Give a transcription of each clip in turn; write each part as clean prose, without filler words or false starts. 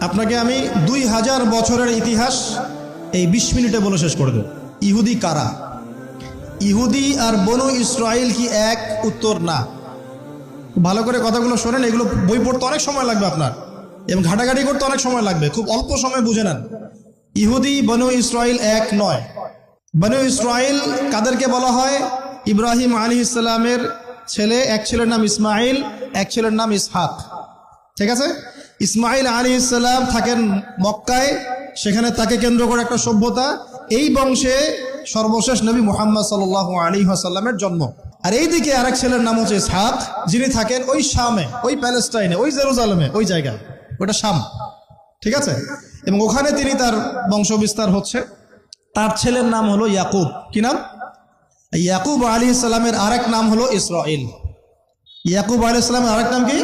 আপনাকে আমি 2000 বছরের ইতিহাস এই 20 মিনিটে বলে শেষ করে দেব। ইহুদি কারা? ইহুদি আর বনু ইসরাইল কি এক? উত্তর না। ভালো করে কথাগুলো শোনেন, এগুলো বই পড়তে অনেক সময় লাগবে আপনার, এবং ঘাটাঘাটি করতে অনেক সময় লাগবে, খুব অল্প সময় বুঝে নেন। ইহুদি বনু ইসরাইল এক নয়। বনু ইসরাইল কাদেরকে বলা হয়? ইব্রাহিম আলাইহিস সালামের ছেলে, এক ছেলের নাম ইসমাইল, এক ছেলের নাম ইসহাক। ঠিক আছে? ইসমাইল আলাইহিস সালাম থাকেন মক্কায়, সেখানে তাকে কেন্দ্র করে একটা সভ্যতা। এই বংশে সর্বশেষ নবী মুহাম্মদ সাল্লাল্লাহু আলাইহি ওয়াসাল্লামের জন্ম। আর এইদিকে আরেক ছেলের নাম হচ্ছে ইসহাক, যিনি থাকেন ওই শামে, ওই প্যালেস্টাইনে, ওই জেরুজালেমে, ওই জায়গায়, ওটা শাম। ঠিক আছে? এবং ওখানে তিনি তার বংশ বিস্তার হচ্ছে। তার ছেলের নাম হলো ইয়াকুব। কি নাম? ইয়াকুব আলাইহিস সালামের আরেক নাম হলো ইসরাইল। ইয়াকুব আলাইহিস সালামের আরেক নাম কি?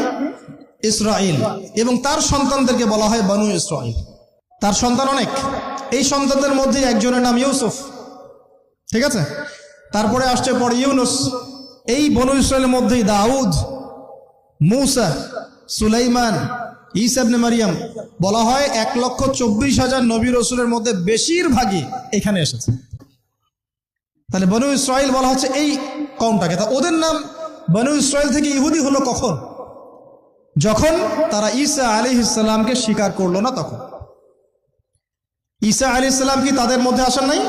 ইসরাইল। এবং তার সন্তানদেরকে বলা হয় বনু ইসরাইল। তার সন্তান অনেক। এই সন্তানদের মধ্যে একজনের নাম ইউসুফ। ঠিক আছে? তারপরে আসছে পরে ইউনুস। এই বনু ইসরাইলের মধ্যেই দাউদ, মূসা, সুলাইমান, ঈসা ইবনে মারিয়াম। বলা হয় 1,24,000 নবী রাসূলের মধ্যে বেশিরভাগই এখানে এসেছে। তাহলে বনু ইসরাইল বলা হচ্ছে এই কওমটাকে। তা ওদের নাম বনু ইসরাইল থেকে ইহুদি হলো কখন? যখন তারা ঈসা আলাইহিস সালামকে স্বীকার করলো না তখন। ঈসা আলাইহিস সালাম কি তাদের মধ্যে আসেন নাই?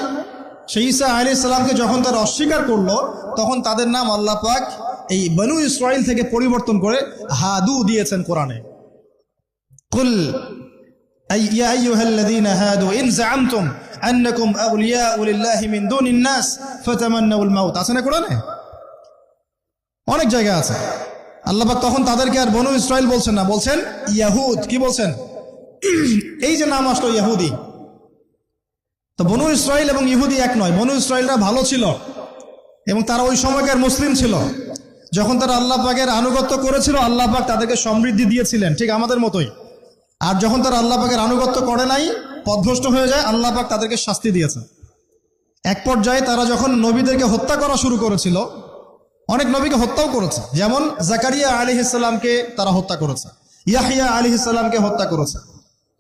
সেই ঈসা আলাইহিস সালামকে যখন তারা অস্বীকার করলো, তখন তাদের নাম আল্লাহ পাক এই বনু ইসরাইল থেকে পরিবর্তন করে হাদু দিয়েছেন কোরআনে। কুল ইয়া আইয়ুহাল্লাযীনা হাদু ইন যাআমতুম আন্নাকুম আউলিয়াউ লিল্লাহি মিন দুনিন নাস ফাতামান্নাউল মাউত। আছে না কোরআনে? অনেক জায়গা আছে। আল্লাহ পাক তখন তাদেরকে আর বনু ইসরাইল বলছেন না, বলছেন ইয়াহুদ। কি বলছেন? এই যে নাম আসলো ইহুদি। তো বনু ইসরাইল এবং ইহুদি এক নয়। বনু ইসরাইলরা ভালো ছিল এবং তারা ওই সময়কার মুসলিম ছিল। যখন তারা আল্লাহ পাকের আনুগত্য করেছিল, আল্লাহ পাক তাদেরকে সমৃদ্ধি দিয়েছিলেন, ঠিক আমাদের মতোই। আর যখন তারা আল্লাহ পাকের আনুগত্য করে নাই, পথভ্রষ্ট হয়ে যায়, আল্লাহ পাক তাদেরকে শাস্তি দিয়েছেন। এক পর্যায়ে তারা যখন নবীদেরকে হত্যা করা শুরু করেছিল, অনেক নবীকে হত্যাও করেছে। যেমন জাকারিয়া আলাইহিস সালামকে তারা হত্যা করেছে, ইয়াহইয়া আলাইহিস সালামকে হত্যা করেছে।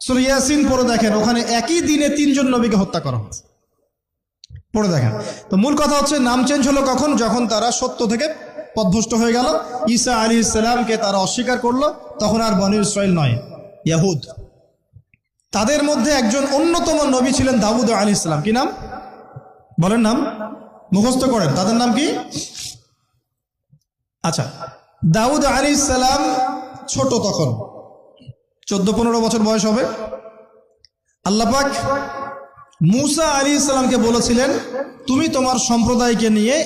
সূরা ইয়াসিন পড়ে দেখেন, ওখানে একই দিনে 3 জন নবীকে হত্যা করা হয়েছে। পড়ে দেখেন। তো মূল কথা হচ্ছে নাম চেঞ্জ হলো কখন? যখন তারা সত্য থেকে পথভ্রষ্ট হয়ে গেল, ঈসা আলাইহিস সালামকে তারা অস্বীকার করলো, তখন আর বনু ইসরাইল নয়, ইয়াহুদ। তাদের মধ্যে একজন অন্যতম নবী ছিলেন দাউদ আলাইহিস সালাম। কি নাম? বলেন নাম, মুখস্থ করেন। তাদের নাম কি? আচ্ছা, দাউদ আলাইহিস সালাম ছোট, তখন 14-15 বছর বয়স হবে। আল্লাহ পাক মূসা আলাইহিস সালামকে বলেছিলেন, তুমি তোমার সম্প্রদায়কে নিয়ে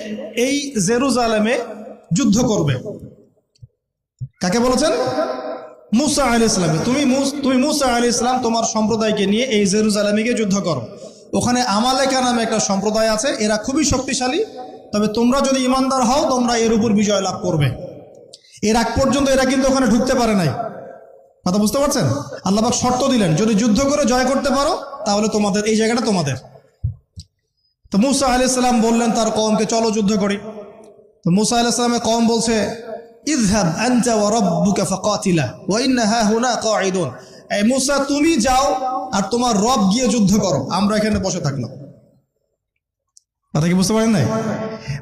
এই জেরুজালেমে যুদ্ধ করবে। কাকে বলেছেন? মূসা আলাইহিস সালাম। তুমি মূসা আলাইহিস সালাম তোমার সম্প্রদায়কে নিয়ে এই জেরুজালেমে গিয়ে যুদ্ধ করো। ওখানে আমালেকা নামে একটা সম্প্রদায় আছে, এরা খুবই শক্তিশালী। তবে তোমরা যদি ইমানদার হও, তোমরা এর উপর বিজয় লাভ করবে। এর আগ পর্যন্ত এরা কিন্তু ওখানে ঢুকতে পারে নাই। কথা বুঝতে পারছেন? আল্লাহ পাক শর্ত দিলেন, যদি যুদ্ধ করে জয় করতে পারো, তাহলে তোমাদের এই জায়গাটা তোমাদের। তো মূসা আলাইহিস সালাম বললেন তার কওমকে, চলো যুদ্ধ করি। তো মূসা আলাইহিস সালামের কওম বলছে, ইযহাব আনতা ওয়া রাব্বুকা ফাকাতিলা ওয়া ইন্না হাহুনা কাঈদুন। এই মূসা, তুমি যাও আর তোমার রব গিয়ে যুদ্ধ করো, আমরা এখানে বসে থাকলাম। কথা কি বুঝতে পারেন নাই?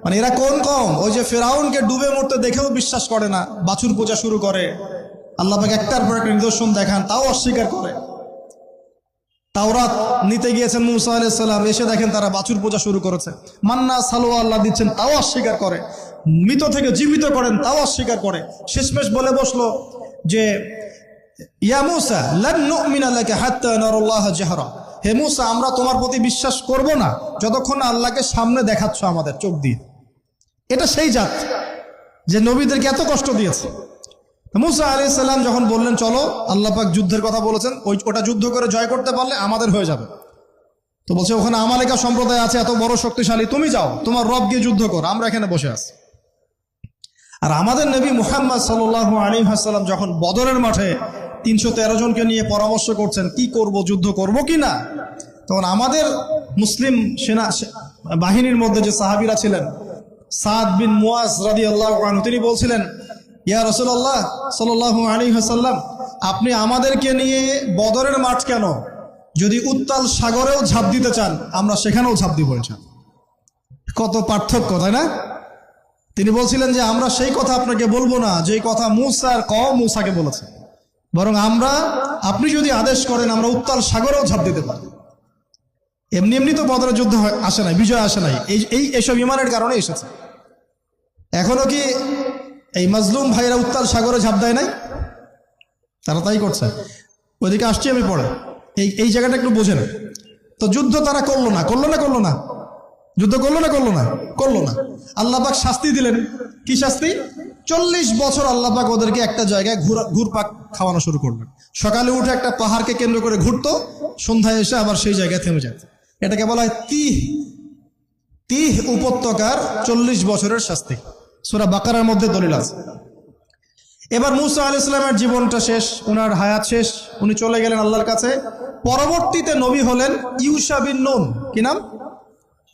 মানে এরা কোন কওম? ওই যে ফেরাউনকে ডুবে মরতে দেখেও বিশ্বাস করে না, বাছুর পূজা শুরু করে। আল্লাহ পাক একটার পর একটা নিদর্শন দেখান, তাও অস্বীকার করে। তাওরাত নিতে গিয়েছেন মূসা আলাইহিস সালাম, এসে দেখেন তারা বাছুর পূজা শুরু করেছে। মান্না সালোয়া আল্লাহ দিচ্ছেন, তাও অস্বীকার করে। মৃত থেকে জীবিত করেন, তাও অস্বীকার করে। শেষমেশ বলে বসলো যে, ইয়া মূসা লান নুমিনা লাকা হাত্তা নারাল্লাহ জাহরা। হে মূসা, আমরা তোমার প্রতি বিশ্বাস করব না যতক্ষণ না আল্লাহকে সামনে দেখাচ্ছ আমাদের চোখ দিয়ে। এটা সেই জাত যে নবীদেরকে এত কষ্ট দিয়েছে। মূসা আলাইহিস সালাম যখন বললেন চলো, আল্লাহ পাক যুদ্ধের কথা বলেছেন, ওটা যুদ্ধ করে জয় করতে পারলে আমাদের হয়ে যাবে। তো বলছে ওখানে আমালেকা সম্প্রদায় আছে, এত বড় শক্তিশালী, তুমি যাও, তোমার রব গিয়ে যুদ্ধ করো, আমরা এখানে বসে আছি। আর আমাদের নবী মুহাম্মদ সাল্লাল্লাহু আলাইহি ওয়াসাল্লাম যখন বদরের মাঠে 313 জনকে নিয়ে পরামর্শ করছেন কি করব, যুদ্ধ করব কি না, তখন আমাদের মুসলিম সেনা বাহিনীর মধ্যে যে সাহাবীরা ছিলেন, সাদ বিন মুয়াজ রাদিয়াল্লাহু আনহু, তিনি বলছিলেন, ইয়া রাসূলুল্লাহ সাল্লাল্লাহু আলাইহি ওয়াসাল্লাম, আপনি আমাদেরকে নিয়ে বদরের মাঠ কেন, যদি উত্তাল সাগরেও ঝাঁপ দিতে চান আমরা সেখানেও ঝাঁপ দিব ইনশাআল্লাহ। কত পার্থক্য, তাই না? তিনি বলছিলেন যে আমরা সেই কথা আপনাকে বলবো না যেই কথা মুসাকে বলেছে, বরং আপনি যদি আদেশ করেন আমরা উত্তাল সাগরেও ঝাঁপ দিতে পারি। এমনি এমনি তো বদরের যুদ্ধ আসে নাই, বিজয় আসে নাই, এইসব ইমানের কারণে এসেছে। এখনো কি এই মাজলুম ভাইরা উত্তাল সাগরে ঝাঁপ দেয় নাই? তারা তাই করছে। ওইদিকে আসছি আমি পরে, এই জায়গাটা একটু বোঝেন। তো যুদ্ধ তারা করলো না যুদ্ধ করলো না। আল্লাহ পাক শাস্তি দিলেন। কি শাস্তি? 40 বছর আল্লাহ পাক ওদেরকে একটা জায়গায় ঘুরপাক খাওয়ানো শুরু করলেন। সকালে উঠে একটা পাহাড়কে কেন্দ্র করে ঘুরতো, সন্ধ্যায় এসে আবার সেই জায়গায় থেমে যেত। এটাকে বলা হয় তিহ উপত্যকার 40 বছরের শাস্তি। সূরা বাকারার মধ্যে দলিল আছে। এবার মুসা আলাইহিস সালামের জীবনটা শেষ, ওনার হায়াত শেষ, উনি চলে গেলেন আল্লাহর কাছে। পরবর্তীতে নবী হলেন ইউশা বিন নুন। কি নাম?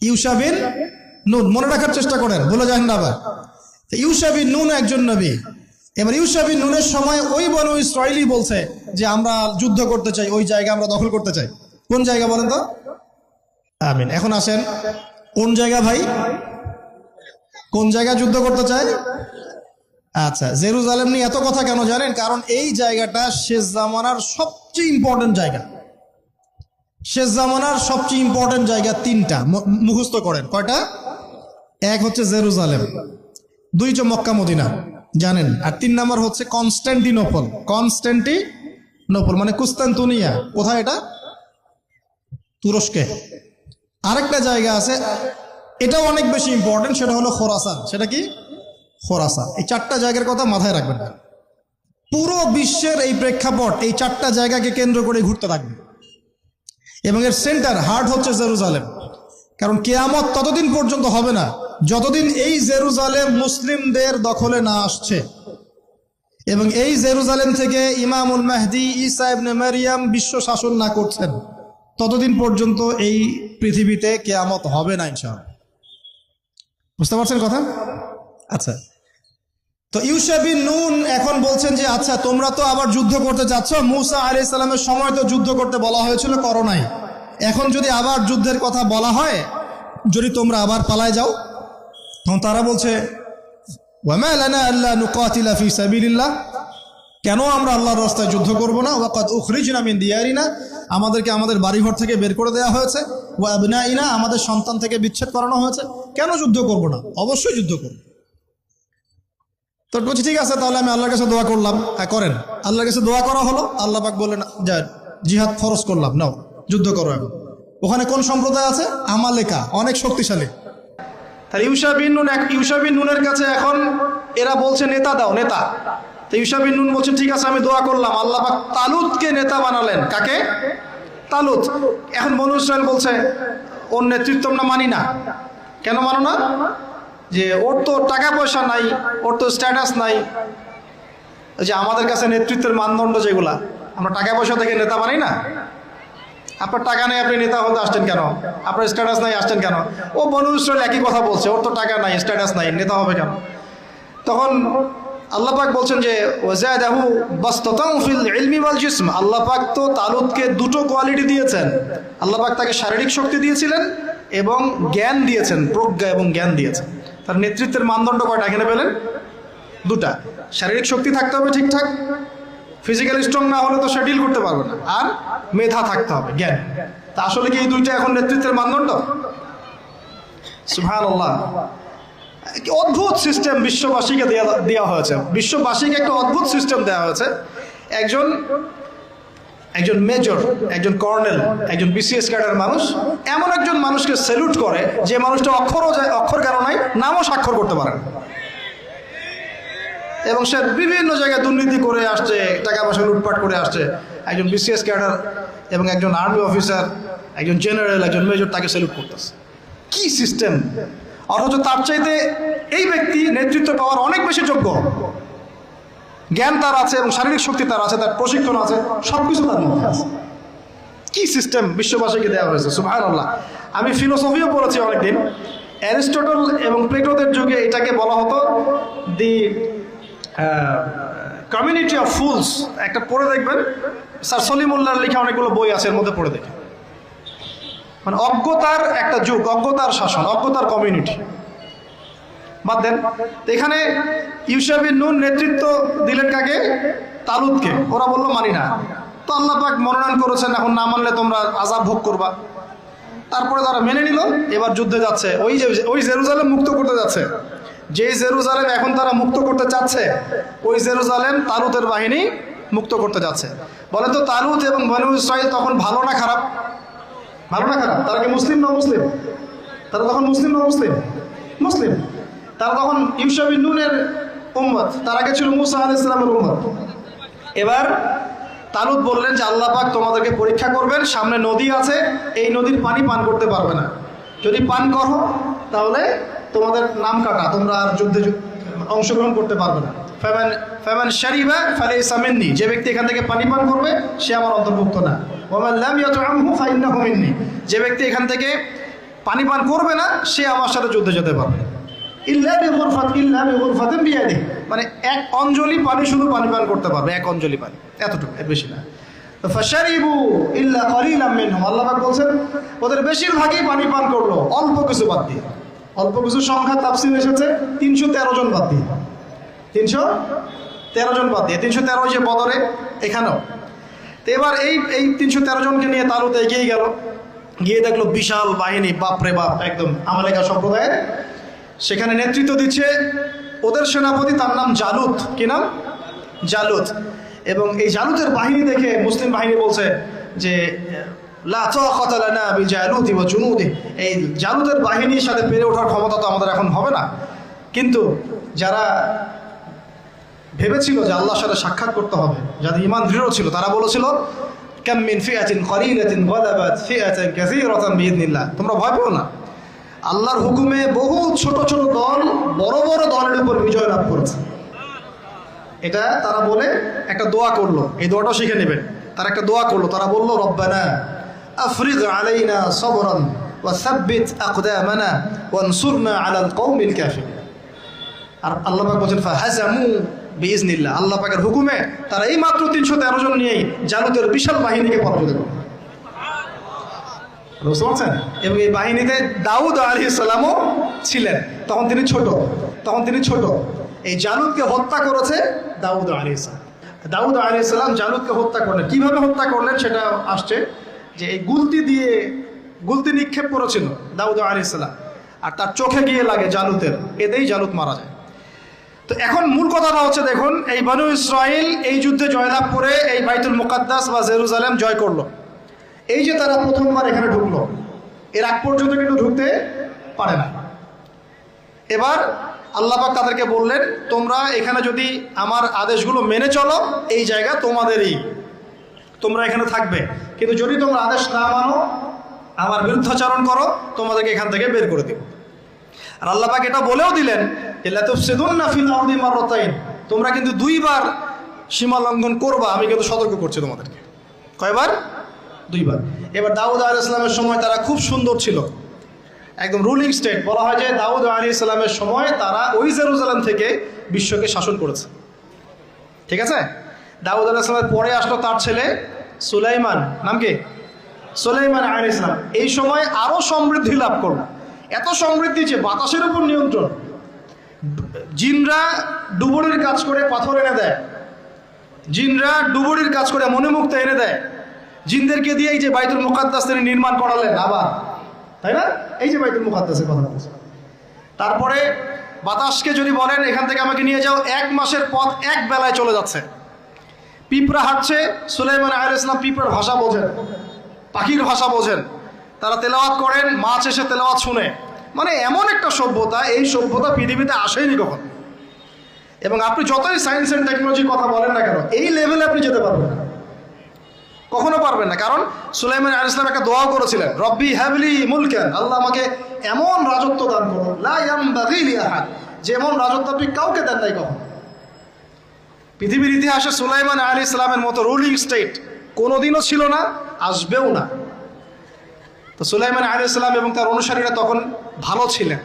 ইউশা বিন নুন। মনে রাখার চেষ্টা করেন, ভুলে যান না আবার। ইউশা বিন নুন একজন নবী। এবার ইউশা বিন নুনের সময় ওই বনু ইসরাইলি বলছে যে আমরা যুদ্ধ করতে চাই, ওই জায়গা আমরা দখল করতে চাই। কোন জায়গা বলেন তো? আমিন। এখন আসেন, কোন জায়গা ভাই? কোন জায়গা যুদ্ধ করতে চায়? আচ্ছা, জেরুজালেম নিয়ে এত কথা কেন জানেন? কারণ এই জায়গাটা শেষ জামানার সবচেয়ে ইম্পর্টেন্ট জায়গা। শেষ জামানার সবচেয়ে ইম্পর্টেন্ট জায়গা 3টা, মুখস্থ করেন। কয়টা? এক হচ্ছে জেরুজালেম, 2 হচ্ছে মক্কা মদিনা, জানেন, আর 3 নাম্বার হচ্ছে কনস্ট্যান্টিনোপল মানে কুস্তান্তনিয়া। কোথায় এটা? তুরস্কে। আরেকটা জায়গা আছে, এটাও অনেক বেশি ইম্পর্টেন্ট, সেটা হলো খোরাসান। সেটা কি? খোরাসান। এই 4টা জায়গার কথা মাথায় রাখবেন। পুরো বিশ্বের এই প্রেক্ষাপট এই 4টা জায়গাকে কেন্দ্র করে ঘুরতে থাকবে, এবং এর সেন্টার হার্ট হচ্ছে জেরুজালেম। কারণ কিয়ামত ততদিন পর্যন্ত হবে না যতদিন এই জেরুজালেম মুসলিমদের দখলে না আসছে, এবং এই জেরুজালেম থেকে ইমামুল মাহদি ঈসা ইবনে মারইয়াম বিশ্ব শাসন না করছেন, ততদিন পর্যন্ত এই পৃথিবীতে কিয়ামত হবে না ইনশাআল্লাহ। বুঝতে পারছেন কথা? আচ্ছা, তো ইউশা বিন নুন এখন বলছেন যে আচ্ছা তোমরা তো আবার যুদ্ধ করতে যাচ্ছ, মুসা আলাইহিস সালামের সময় তো যুদ্ধ করতে বলা হয়েছিল, করো নাই। এখন যদি আবার যুদ্ধের কথা বলা হয়, যদি তোমরা আবার পালায় যাও, তখন তারা বলছে ওয়ামা লানা আল্লা নুকাতিলা ফি সাবিলিল্লাহ, কেন আমরা আল্লাহর রাস্তায় যুদ্ধ করব না? ওয়াকাদ উখরিজনা মিন দিয়ারিনা, আমাদেরকে আমাদের বাড়িঘর থেকে বের করে দেওয়া হয়েছে, ওয়া আবনাইনা, আমাদের সন্তান থেকে বিচ্ছেদ করানো হয়েছে, কেন যুদ্ধ করব না? অবশ্যই যুদ্ধ করব। তো বলছি ঠিক আছে, তাহলে আমি আল্লাহর কাছে দোয়া করলাম। হ্যাঁ করেন। আল্লাহর কাছে দোয়া করা হলো, আল্লাহ পাক বললেন যা জিহাদ ফরজ করলাম, নাও যুদ্ধ করো। এখন ওখানে কোন সম্প্রদায় আছে? আমালেকা, অনেক শক্তিশালী। তাহলে ইউশা বিন নুনের কাছে এখন এরা বলছে নেতা দাও, নেতা। তো ইউশা বিন নুন বলছেন ঠিক আছে আমি দোয়া করলাম। আল্লাহ পাক তালুতকে নেতা বানালেন। কাকে? তালুত। এখন বনু ইসরাইল বলছে ওর নেতৃত্ব আমরা মানি না। কেন মানো না? যে ওর তো টাকা পয়সা নাই, ওর তো স্ট্যাটাস নাই। যে আমাদের কাছে নেতৃত্বের মানদণ্ড যেগুলা, আমরা টাকা পয়সা থেকে নেতা বানাই না। আপনার টাকা নেই, আপনি নেতা হতে আসছেন কেন? আপনার স্ট্যাটাস নাই, আসছেন কেন? ও বনু ইসরাইল একই কথা বলছে, ওর তো টাকা নাই, স্ট্যাটাস নাই, নেতা হবে কেন? তখন আল্লাহ পাক বলছেন যে ওয়াজাদাহু বাসতাতান ফিল ইলমি ওয়াল জিসম, আল্লাহ পাক তো তালুতকে 2টো কোয়ালিটি দিয়েছেন। আল্লাহ পাক তাকে শারীরিক শক্তি দিয়েছিলেন এবং জ্ঞান দিয়েছেন, প্রজ্ঞা এবং জ্ঞান দিয়েছেন। তার নেতৃত্বের মানদণ্ড কয়টা এখানে পেলেন? 2টা। শারীরিক শক্তি থাকতে হবে ঠিকঠাক, ফিজিক্যালি স্ট্রং না হলে তো সে ডিল করতে পারবে না, আর মেধা থাকতে হবে, জ্ঞান। তা আসলে কি এই 2টা এখন নেতৃত্বের মানদণ্ড? সুবহানাল্লাহ। কি অদ্ভুত সিস্টেম বিশ্ববাসীকে দেওয়া হয়েছে। বিশ্ববাসীকে একটা অদ্ভুত সিস্টেম দেওয়া হয়েছে। একজন মেজর, একজন কর্নেল, একজন বিসিএস ক্যাডার মানুষ এমন একজন মানুষকে স্যালুট করে যে মানুষটা অক্ষর জ্ঞান নাই, নামও স্বাক্ষর করতে পারে না, এবং সে বিভিন্ন জায়গায় দুর্নীতি করে আসছে, টাকা পয়সা লুটপাট করে আসছে। একজন বিসিএস ক্যাডার এবং একজন আর্মি অফিসার, একজন জেনারেল, একজন মেজর তাকে স্যালুট করতেছে। কি সিস্টেম! অথচ তার চাইতে এই ব্যক্তি নেতৃত্ব পাওয়ার অনেক বেশি যোগ্য। জ্ঞান তার আছে এবং শারীরিক শক্তি তার আছে, তার প্রশিক্ষণ আছে, সবকিছু তার মধ্যে আছে। কি সিস্টেম বিশ্ববাসীকে দেওয়া হয়েছে! সুবহানাল্লাহ। আমি ফিলোসফিও পড়েছি অনেকদিন। অ্যারিস্টটল এবং প্লেটোদের যুগে এটাকে বলা হতো দি কমিউনিটি অফ ফুলস, একটা পড়ে দেখবেন, স্যার সলিমুল্লাহর লেখা অনেকগুলো বই আছে, এর মধ্যে পড়ে দেখেন। মানে অজ্ঞতার একটা যুগ, অজ্ঞতার শাসন, অজ্ঞতার কমিউনিটি। বাদ দেন, এখানে ইউশা বিন নুন নেতৃত্ব দিলেন কাকে? তালুতকে। ওরা বললো মানি না। তো আল্লাহ পাক মনোনয়ন করেছেন, এখন না মানলে তোমরা আযাব ভোগ করবা। তারপরে তারা মেনে নিল, এবার যুদ্ধে যাচ্ছে। ওই জেরুজালেম মুক্ত করতে যাচ্ছে। যে জেরুজালেম এখন তারা মুক্ত করতে চাচ্ছে, ওই জেরুজালেম তালুতের বাহিনী মুক্ত করতে যাচ্ছে। বলে তো তালুত এবং বনু ইসরাইল তখন ভালো না খারাপ? ভালো না খারাপ? তারা কি মুসলিম না মুসলিম? তারা তখন মুসলিম না মুসলিম? মুসলিম। তারা তখন ইউশা বিন নুনের উম্মত, তার আগে ছিল মুসা আলাইহিস সালামের উম্মত। এবার তালুত বললেন যে আল্লাহ পাক তোমাদেরকে পরীক্ষা করবেন, সামনে নদী আছে, এই নদীর পানি পান করতে পারবে না। যদি পান করো তাহলে তোমাদের নাম কাটা, তোমরা আর যুদ্ধে অংশগ্রহণ করতে পারবে না। ফামান শারিবা ফালাইসা মিন্নি, যে ব্যক্তি এখান থেকে পানি পান করবে সে আমার অন্তর্ভুক্ত না। ওয়া মান লাম ইয়াতআমহু ফাইন্নাহু মিন্নি, যে ব্যক্তি এখান থেকে পানি পান করবে না সে আমার সাথে যুদ্ধে যেতে পারবে। ইল্লা বিগুরফাতিন বিয়াদিহি, মানে এক অঞ্জলি পানি শুধু পানি পান করতে পারবে, এক অঞ্জলি পানি, এতটুকু, এর বেশি না। ফাশারিবু ইল্লা কালিলাম মিনহুম, আল্লাহ পাক বলেন ওদের বেশিরভাগই পানি পান করলো, অল্প কিছু বাদ দিয়ে। অল্প কিছু সংখ্যা তাফসীর এসেছে 313 জন বাদ দিয়ে, 313 জন বাদ দিয়ে, 313 যে বদরে, এখানেও। তো এবার এই 313 জনকে নিয়ে তালুত এগিয়ে গেল, গিয়ে দেখলো বিশাল বাহিনী, বাপরে বাপ, একদম আমালেকা সম্প্রদায়ের। সেখানে নেতৃত্ব দিচ্ছে ওদের সেনাপতি, তার নাম জালুত। কি নাম? জালুত। এবং এই জালুতের বাহিনী দেখে মুসলিম বাহিনী বলছে যে লা তাকাতা লানা বিজালুতি ওয়া জুনুদি, এই জালুতের বাহিনীর সাথে পেরে ওঠার ক্ষমতা তো আমাদের এখন হবে না। কিন্তু যারা ভেবেছিল যে আল্লাহর সাথে সাক্ষাৎ করতে হবে, যাদের ঈমান দৃঢ় ছিল, তারা বলেছিল কাম মিন ফিআতিন ক্বালিলাতিন গালাবাত ফিআতান কাসীরাতান বিইذنিল্লাহ, তোমরা ভয় পেও না, আল্লাহর হুকুমে বহু ছোট ছোট দল বড় বড় দলের উপর বিজয় লাভ করেছে। এটা তারা বলে একটা দোয়া করলো, এই দোয়াটাও শিখে নেবেন। তারা একটা দোয়া করলো, তারা বললো রব্বানা আফরিগ আলাইনা সবরান ওয়া সাব্বিত আকদামানা ওয়ানসুরনা আলাল কওমিল কাফিরিন। আর আল্লাহ পাক বলেন ফাহাজামু বিইذনিল্লাহ, আল্লাহ পাকের হুকুমে তারা এই মাত্র 313 জন নিয়েই জালুতের বিশাল বাহিনীকে পরাজিত করলো। বুঝতে পারছেন? এবং এই বাহিনীতে দাউদ আলাইহিস সালামও ছিলেন, তখন তিনি ছোট। এই জালুতকে হত্যা করেছে দাউদ আলাইহিস সালাম। দাউদ আলাইহিস সালাম জালুতকে হত্যা করলেন। কিভাবে হত্যা করলেন সেটা আসছে, যে এই গুলতি নিক্ষেপ করেছিল দাউদ আলাইহিস সালাম, আর তার চোখে গিয়ে লাগে জালুতের, এতেই জালুত মারা যায়। তো এখন মূল কথাটা হচ্ছে, দেখুন এই বনু ইসরাইল এই যুদ্ধে জয়লাভ করে এই বাইতুল মুকাদ্দাস বা জেরুজালেম জয় করলো। এই যে তারা প্রথমবার এখানে ঢুকলো, এর আগ পর্যন্ত কিন্তু ঢুকতে পারে না। এবার আল্লাহ পাক তাদেরকে বললেন তোমরা এখানে যদি আমার আদেশগুলো মেনে চলো, এই জায়গা তোমাদেরই, তোমরা এখানে থাকবে। কিন্তু যদি তোমরা আদেশ না মানো, আমার বিরুদ্ধাচরণ করো, তোমাদেরকে এখান থেকে বের করে দেব। আর আল্লাহ পাক এটা বলেও দিলেন লা তুফসিদুন্না ফিল আরদি মাররাতাইন, তোমরা কিন্তু 2 বার সীমা লঙ্ঘন করবা, আমি কিন্তু সতর্ক করছি তোমাদেরকে। কয়বার? 2 বার। এবার দাউদ আলাইহিস সালামের সময় তারা খুব সুন্দর ছিল, একদম রুলিং স্টেট। বলা হয় যে দাউদ আলাইহিস সালামের সময় তারা ওই জেরুজালেম থেকে বিশ্বকে শাসন করেছে। ঠিক আছে? দাউদ আলাইহিস সালামের পরে আসলো তার ছেলে সুলাইমান, নাম কি? সুলাইমান আলাইহিস সালাম। এই সময় আরো সমৃদ্ধি লাভ করলো, এত সমৃদ্ধি যে বাতাসের উপর নিয়ন্ত্রণ। জিনরা ডুবুরির কাজ করে পাথর এনে দেয়, জিনরা ডুবুরির কাজ করে মণিমুক্তা এনে দেয়। জিনদেরকে দিয়ে এই যে বাইতুল মুকাদ্দাস তিনি নির্মাণ করালেন আবার, তাই না? এই যে বাইতুল মুকাদ্দাসের কথা বলছে। তারপরে বাতাসকে যদি বলেন এখান থেকে আমাকে নিয়ে যাও, 1 মাসের পথ 1 বেলায় চলে যাচ্ছে। পিঁপড়া হাঁটছে, সুলাইমান আলাইহিস সালাম পিঁপড়ার ভাষা বোঝেন, পাখির ভাষা বোঝেন। তারা তেলাওয়াত করেন, মাছ এসে তেলাওয়াত শুনে। মানে এমন একটা সভ্যতা, এই সভ্যতা পৃথিবীতে আসেনি কখন। এবং আপনি যতই সায়েন্স অ্যান্ড টেকনোলজির কথা বলেন না কেন, এই লেভেলে আপনি যেতে পারবেন না, কখনো পারবেন না। কারণ সুলাইমান আলাইহিস সালাম একটা দোয়া করেছিলেন, রব্বি হাবলি মুলকান, আল্লাহ আমাকে এমন রাজত্ব দান করুন, লা ইয়ামবাগি লি আহাদ, যেমন রাজত্ব আপনি কাউকে দেন নাই কখন। পৃথিবীর ইতিহাসে সুলাইমান আলাইহিস সালামের মতো রুলিং স্টেট কোনোদিনও ছিল না, আসবেও না। তো সুলাইমান আলাইহিস সালাম এবং তার অনুসারীরা তখন ভালো ছিলেন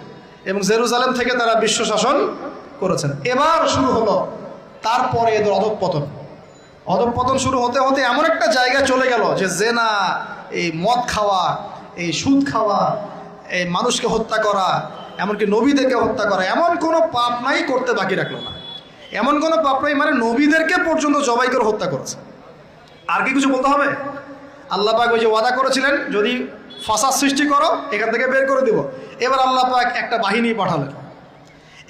এবং জেরুজালেম থেকে তারা বিশ্ব শাসন করেছেন। এবার শুরু হলো তারপরে এদের অধঃপতন শুরু হতে হতে এমন একটা জায়গায় চলে গেল যে জেনা, এই মদ খাওয়া, এই সুদ খাওয়া, এই মানুষকে হত্যা করা, এমনকি নবীদেরকে হত্যা করা, এমন কোনো পাপ নাই করতে বাকি রাখলো না। এমন কোনো পাপ নাই মানে নবীদেরকে পর্যন্ত জবাই করে হত্যা করেছে। আর কি কিছু বলতে হবে? আল্লাহ পাক ওই যে ওয়াদা করেছিলেন যদি ফাসাদ সৃষ্টি করো এখান থেকে বের করে দিব। এবার আল্লাহ পাক একটা বাহিনী পাঠালেন।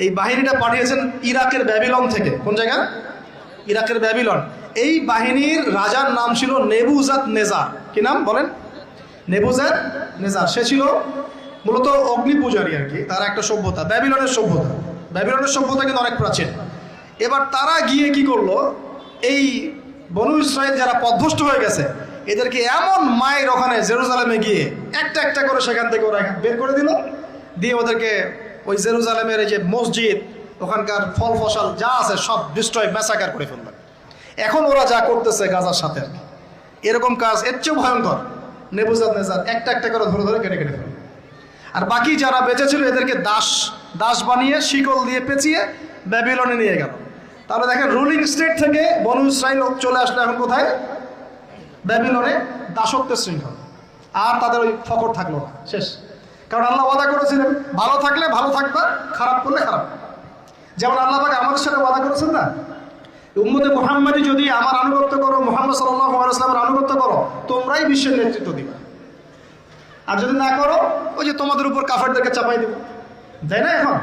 এই বাহিনীটা পাঠিয়েছেন ইরাকের ব্যাবিলন থেকে। কোন জায়গা? ইরাকের ব্যাবিলন। এই বাহিনীর রাজার নাম ছিল নেবুজাত নেজার। কি নাম বলেন? নেবুজাত নেজার। সে ছিল মূলত অগ্নি পূজারী আর কি। তার একটা সভ্যতা, ব্যাবিলনের সভ্যতা। ব্যাবিলনের সভ্যতা কিন্তু অনেক প্রাচীন। এবার তারা গিয়ে কি করলো, এই বনু ইসরাইল যারা পথভ্রষ্ট হয়ে গেছে এদেরকে এমন মায়ের ওখানে জেরুজালেমে গিয়ে একটা একটা করে সেখান থেকে ওরা বের করে দিল, দিয়ে ওদেরকে ওই জেরুজালেমের এই যে মসজিদ, ওখানকার ফল ফসল যা আছে সব ডিস্ট্রয়, ম্যাসাকার করে ফেললেন। এখন ওরা যা করতেছে গাজার সাথে আর কি, এরকম কাজ এর চেয়েও ভয়ঙ্কর। নেবুজাত নেজার একটা একটা করে ধরে ধরে কেটে কেটে ফেলল। আর বাকি যারা বেঁচে ছিল এদেরকে দাস বানিয়ে শিকল দিয়ে পেঁচিয়ে ব্যাবিলনে নিয়ে গেল। তাহলে দেখেন রুলিং স্টেট থেকে বনু ইসরাইল চলে আসলো এখন কোথায়? ব্যাবিলনে, দাসত্বের শৃঙ্খল। আর তাদের ওই ফকর থাকলো না, শেষ। কারণ আল্লাহ ওয়াদা করেছিলেন ভালো থাকলে ভালো থাকবা, খারাপ করলে খারাপ। যেমন আল্লাহ পাক আমাদের সাথে ওয়াদা করেছেন না, উম্মতে মুহাম্মাদি যদি আমার আনুগত্য করো, মুহাম্মদ সাল্লাল্লাহু আলাইহি ওয়াসাল্লামের আনুগত্য করো, তোমরাই বিশ্বের নেতৃত্ব দিবা। আর যদি না করো, ওই যে তোমাদের উপর কাফেরদেরকে চাপাই দেব, তাই না? এখন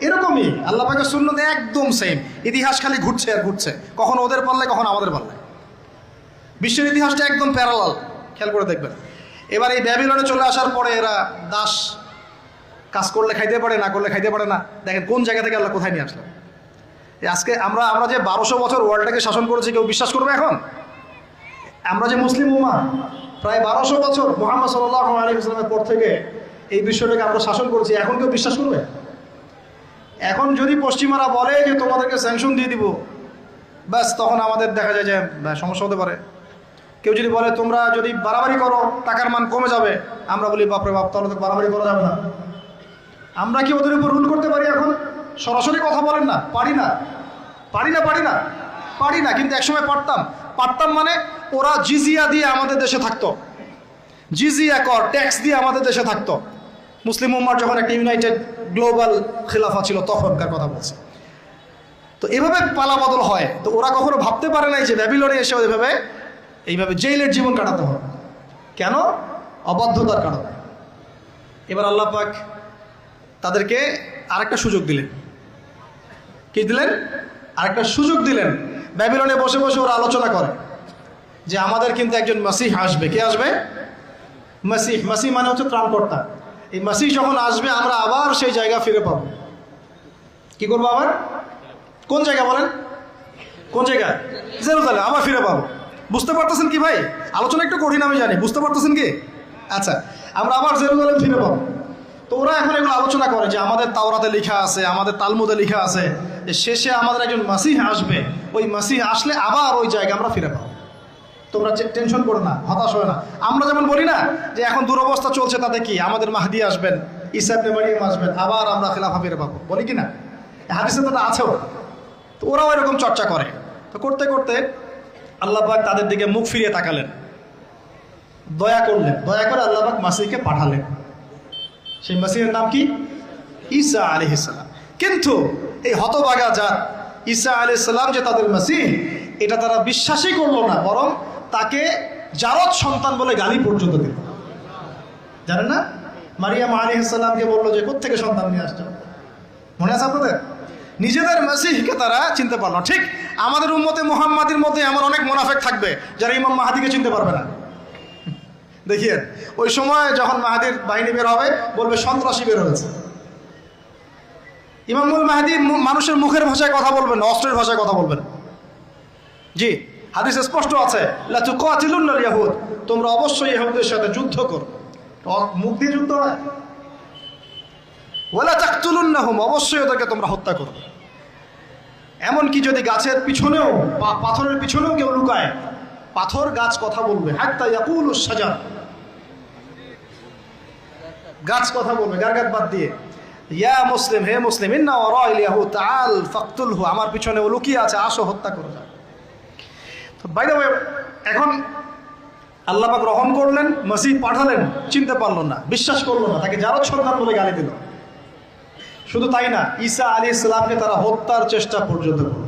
এরকমই আল্লাহ পাকের সুন্নাত একদম সেম। ইতিহাস খালি ঘুরছে আর ঘুরছে, কখন ওদের পাল্লায় কখন আমাদের পাল্লায়। বিশ্বের ইতিহাসটা একদম প্যারালাল, খেয়াল করে দেখবেন। এবার এই ব্যাবিলনে চলে আসার পরে এরা দাস, কাজ করলে খাইতে পারে, না করলে খাইতে পারে না। দেখেন কোন জায়গা থেকে আল্লাহ কোথায় নিয়ে আসলো। আজকে আমরা যে 1200 বছর ওয়ার্ল্ডটাকে শাসন করেছি, কেউ বিশ্বাস করবে এখন? আমরা যে মুসলিম উম্মাহ প্রায় 1200 বছর মুহাম্মদ সাল্লাল্লাহু আলাইহি ওয়াসাল্লামের পর থেকে এই বিশ্বটাকে আমরা শাসন করেছি, এখন কেউ বিশ্বাস করবে? এখন যদি পশ্চিমারা বলে যে তোমাদেরকে স্যাংশন দিয়ে দিব, ব্যাস তখন আমাদের দেখা যায় যে সমস্যা হতে পারে। কেউ যদি বলে তোমরা যদি বাড়াবাড়ি করো টাকার মান কমে যাবে, আমরা বলি বাপরে বাপ, তাহলে তো বাড়াবাড়ি করা যাবে না। আমরা কি ওদের উপর রুল করতে পারি? এখন সরাসরি কথা বলেন না, পারি না। কিন্তু একসময় পারতাম মানে ওরা জিজিয়া দিয়ে আমাদের দেশে থাকতো, জিজিয়া কর, ট্যাক্স দিয়ে আমাদের দেশে থাকতো। মুসলিম উম্মার যখন একটা ইউনাইটেড গ্লোবাল খিলাফা ছিল তখনকার কথা বলছে। তো এভাবে পালা বদল হয়। তো ওরা কখনো ভাবতে পারে নাই যে ব্যাবিলনে এসে এইভাবে জেলের জীবন কাটাতে হবে। কেন? অবাধ্যতার কারণে। এবার আল্লাহ পাক তাদেরকে আরেকটা সুযোগ দিলেন। কি দিলেন? আরেকটা সুযোগ দিলেন। ব্যাবিলনে বসে বসে ওরা আলোচনা করে যে আমাদের কিন্তু একজন মাসিহ আসবে। কে আসবে? মাসিহ মানে হচ্ছে ত্রাণকর্তা। এই মাসিহ যখন আসবে আমরা আবার সেই জায়গা ফিরে পাবো। কি করবো আবার? কোন জায়গা বলেন? কোন জায়গা? জেরুজালেম। আবার ফিরে পাবো। বুঝতে পারতেছেন কি ভাই? আলোচনা একটু কঠিন আমি জানি, বুঝতে পারতেছেন কি? আচ্ছা, আমরা আবার জেরুজালেম ফিরে পাবো। তো ওরা এখন এগুলো আলোচনা করে যে আমাদের তাওরাতে লেখা আছে, আমাদের তালমুদে লেখা আছে যে শেষে আমাদের একজন মাসিহ আসবে, ওই মাসিহ আসলে আবার ওই জায়গা আমরা ফিরে পাবো। তোমরা টেনশন করো না, হতাশ হয় না। আমরা যেমন বলি না যে এখন দুরবস্থা চলছে, তাতে কি আমাদের মাহদি আসবেন, ঈসা ইবনে মারইয়াম আসবেন, আবার আমরা খেলাফা ফিরে পাবো, বলি কি না? হাদিসে তো আছেও। তো ওরাও এরকম চর্চা করে। তো করতে করতে আল্লাহ পাক তাদের দিকে মুখ ফিরিয়ে তাকালেন, দয়া করলেন। দয়া করে আল্লাহ পাক মাসিহকে পাঠালেন। সেই মাসিহের নাম কি? ঈসা আলাইহিস সালাম। কিন্তু এই হতভাগা জাত ঈসা আলাইহিস সালাম যে তাদের মাসিহ, এটা তারা বিশ্বাসই করলো না, বরং তাকে জারদ সন্তান বলে গালি পর্যন্ত দিল। জানেন না? মারিয়াম আলাইহিস সালামকে বললো যে কোত্থেকে সন্তান নিয়ে আসছো? মনে আছে আপনাদের? নিজেদের মাসিহকে তারা চিনতে পারলো। ঠিক আমাদের উম্মতে মুহাম্মাদির মধ্যে এমন অনেক মুনাফিক থাকবে যারা ইমাম মাহাদিকে চিনতে পারবে না। দেখিয়ে ওই সময় যখন মাহাদির বাহিনী বের হবে বলবে সন্ত্রাসী বের হয়েছে। ইমামুল মাহাদি মানুষের মুখের ভাষায় কথা বলবেন, অস্ত্রের ভাষায় কথা বলবেন। জি, হাদিসে স্পষ্ট আছে, লা তুকাতিলুনাল ইয়াহুদ, তোমরা অবশ্যই ইহুদীদের সাথে যুদ্ধ করো। মুখ দিয়ে যুদ্ধ হয়। ওয়ালা তাকতুলুন্নাহুম, অবশ্যই ওদেরকে তোমরা হত্যা করবে। এমনকি যদি গাছের পিছনেও বা পাথরের পিছনেও কেউ লুকায়, পাথর গাছ কথা বলবে। হাত্তা ইয়াকুলুস শাজার, গাছ কথা বলবে, গারগাত বাদ দিয়ে। ইয়া মুসলিম, হে মুসলিম, ইন্না ওয়ারাইল ইয়াহুদ তাআল ফাকতুলহু, আমার পিছনে ও লুকিয়ে আছে, আসো হত্যা করে দাও। তো বাই দ্য ওয়ে, এখন আল্লাহ পাক রহম করলেন, মসিহ পাঠালেন, চিনতে পারলো না, বিশ্বাস করলো না, তাকে জারদ সন্তান বলে গালি দিল। শুধু তাই না, ঈসা আলাইহিস সালামকে তারা হত্যার চেষ্টা পর্যন্ত করল।